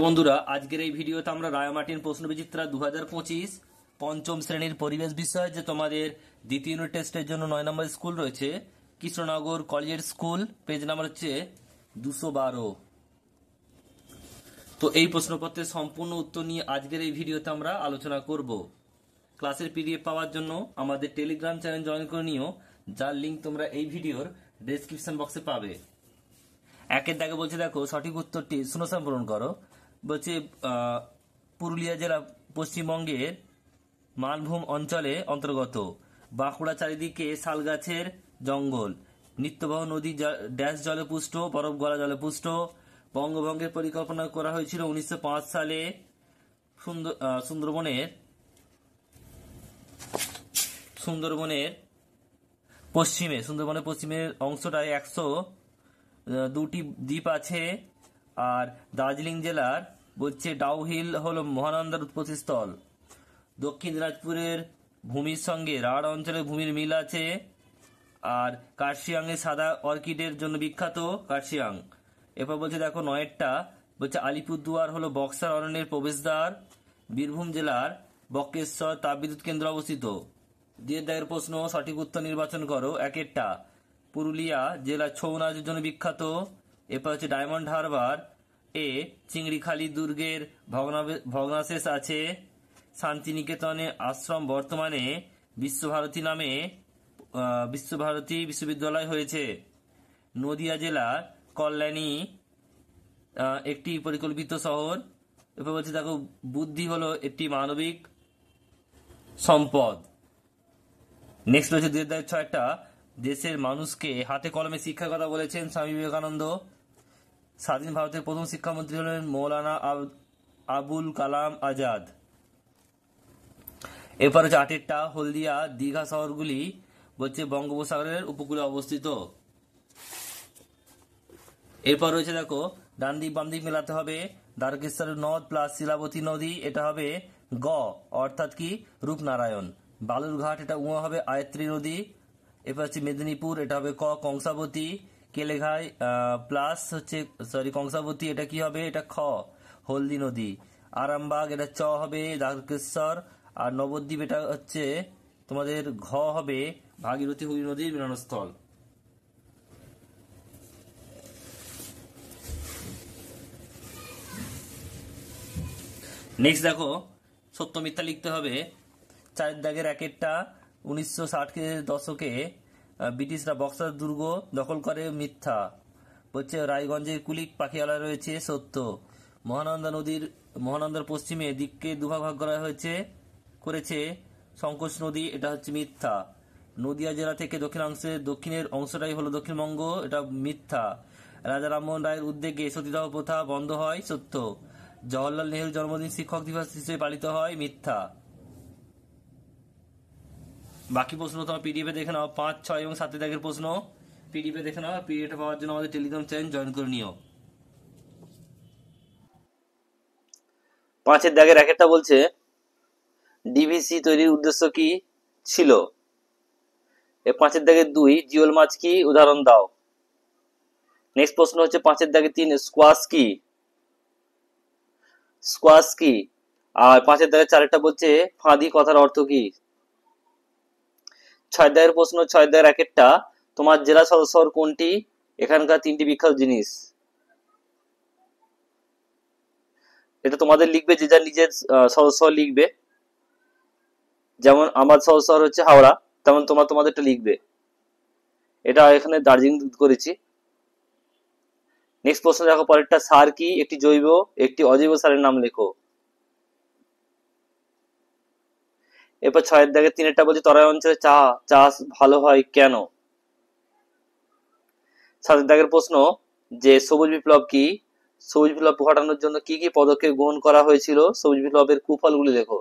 বন্ধুরা, আজকের এই ভিডিওতে আমরা রায়মার্টিন প্রশ্নবিচিত্রা 2025 পঞ্চম শ্রেণীর পরিবেশ বিষয় যে তোমাদের দ্বিতীয় ইউনিট টেস্টের জন্য 9 নম্বর স্কুল রয়েছে কৃষ্ণনগর কলেজের স্কুল, পেজ নাম্বার হচ্ছে 212। তো এই প্রশ্নপত্রের সম্পূর্ণ উত্তর নিয়ে আজকের এই ভিডিওতে আমরা আলোচনা করব। ক্লাসের পিডিএফ পাওয়ার জন্য আমাদের টেলিগ্রাম চ্যানেল জয়েন করে নিও, যার লিঙ্ক তোমরা এই ভিডিওর ডেসক্রিপশন বক্সে পাবে। একের দাগে বলছে, দেখো সঠিক উত্তরটি শূন্যস্থান পূরণ করো। বলছে পুরুলিয়া জেলা পশ্চিমবঙ্গের মানভূম অঞ্চলে অন্তর্গত। বাঁকুড়া চারিদিকে শাল গাছের জঙ্গল। নিত্যবহ নদী ড্যাশ জলে পুষ্ট, বরফ গলা জলে পুষ্ট। বঙ্গভঙ্গের পরিকল্পনা করা হয়েছিল 1905 সালে। সুন্দরবনের পশ্চিমের অংশটায় 102টি দ্বীপ আছে। আর দার্জিলিং জেলার বলছে ডাউহিল হলো মহানন্দার উৎপত্তিস্থল। দক্ষিণ দিনাজপুরের ভূমির সঙ্গে রাঢ় অঞ্চলের ভূমির মিল আছে। আর কার্শিয়াং এর সাদা অর্কিডের জন্য বিখ্যাত কার্শিয়াং। এরপর বলছে, দেখো নয়েরটা বলছে আলিপুরদুয়ার হলো বক্সার অরণ্যের প্রবেশদ্বার। বীরভূম জেলার বক্রেশ্বর তাপবিদ্যুৎ কেন্দ্র অবস্থিত। দুয়ের দাগের প্রশ্ন, সঠিক উত্তর নির্বাচন করো। একেরটা পুরুলিয়া জেলা ছৌ নাচের জন্য বিখ্যাত। এরপর হচ্ছে ডায়মন্ড হারবার এ চিংড়িখালি দুর্গের ভগ্নাবশেষ আছে। শান্তিনিকেতনে আশ্রম বর্তমানে বিশ্বভারতী বিশ্ববিদ্যালয় হয়েছে। নদিয়া জেলার কল্যাণী একটি পরিকল্পিত শহর। এরপর বলছে, দেখো বুদ্ধি হলো একটি মানবিক সম্পদ। নেক্সট হচ্ছে 2006টা দেশের মানুষকে হাতে কলমে শিক্ষার কথা বলেছেন স্বামী বিবেকানন্দ। স্বাধীন ভারতের প্রথম শিক্ষামন্ত্রী হলেন মৌলানা আবুল কালাম আজাদ। এরপর হচ্ছে 8টা হলদিয়া দীঘা শহরগুলি বলছে বঙ্গোপসাগরের উপকূলে অবস্থিত। এরপর রয়েছে, দেখো ডান দিক বাম দিক মেলাতে হবে। দ্বারকেশ্বর নদ প্লাস শিলাবতী নদী, এটা হবে গ অর্থাৎ কি রূপনারায়ণ। বালুরঘাট, এটা উঁ হবে আয়ত্রী নদী। এরপর হচ্ছে মেদিনীপুর, এটা হবে ক কংসাবতী। কেলেঘাই প্লাস হচ্ছে কংসাবতী, এটা কি হবে, এটা খ হলদি নদী। আরামবাগ, এটা চ হবে দ্বারকেশ্বর। আর নবদ্বীপ, এটা হচ্ছে তোমাদের ঘ হবে ভাগীরথী হুগলি নদীর মিলনস্থল। নেক্সট দেখো সত্য মিথ্যা লিখতে হবে। 4 দাগের একেরটা 1960 দশকে ব্রিটিশরা বক্সার দুর্গ দখল করে, মিথ্যা। বলছে রায়গঞ্জের কুলিক পাখিয়ালা রয়েছে, সত্য। মহানন্দার পশ্চিমে দিককে দুভাগ ভাগ করা করেছে সংকোচ নদী, এটা হচ্ছে মিথ্যা। নদিয়া জেলা থেকে দক্ষিণের অংশটাই হলো দক্ষিণবঙ্গ, এটা মিথ্যা। রাজা রামমোহন রায়ের উদ্যোগে সতীদাহ প্রথা বন্ধ হয়, সত্য। জওহরলাল নেহরুর জন্মদিন শিক্ষক দিবস হিসেবে পালিত হয়, মিথ্যা। বাকি প্রশ্ন তোমার পিডিএফ এ দেখে নাও। 5, 6 এবং 7 দাগের প্রশ্ন পিডিএফ এ দেখে নাও। পিডিএফ পাওয়ার জন্য আমাদের টেলিগ্রাম চ্যানেল জয়েন করে নিও। 5 দাগের একটা বলছে ডিভিসি তৈরির উদ্দেশ্য কি ছিল। 5 দাগের 2 জিওল মাছ কি, উদাহরণ দাও। নেক্সট প্রশ্ন হচ্ছে 5 দাগের 3 স্কোয়াশ কি। আর 5 দাগের 4টা বলছে ফাঁদি কথার অর্থ কি। 6 দাগের প্রশ্ন 6 দাগের একেরটা তোমার জেলা শহর কোনটি, এখানকার 3টি বিখ্যাত জিনিস। এটা তোমাদের লিখবে, যে যার নিজের শহর লিখবে। যেমন আমার শহর হচ্ছে হাওড়া, তেমন তোমাদেরটা লিখবে। এটা এখানে দার্জিলিং করেছি। নেক্সট প্রশ্ন দেখো পরেরটা, সার কি, একটি জৈব একটি অজৈব সারের নাম লেখো। এরপর 6 দাগের 3টা বলছে তরাই অঞ্চলে চাষ ভালো হয় কেন। 7 দাগের প্রশ্ন যে সবুজ বিপ্লব কি, সবুজ বিপ্লব ঘটানোর জন্য কি কি পদক্ষেপ গ্রহণ করা হয়েছিল, সবুজ বিপ্লবের কুফলগুলি লেখো।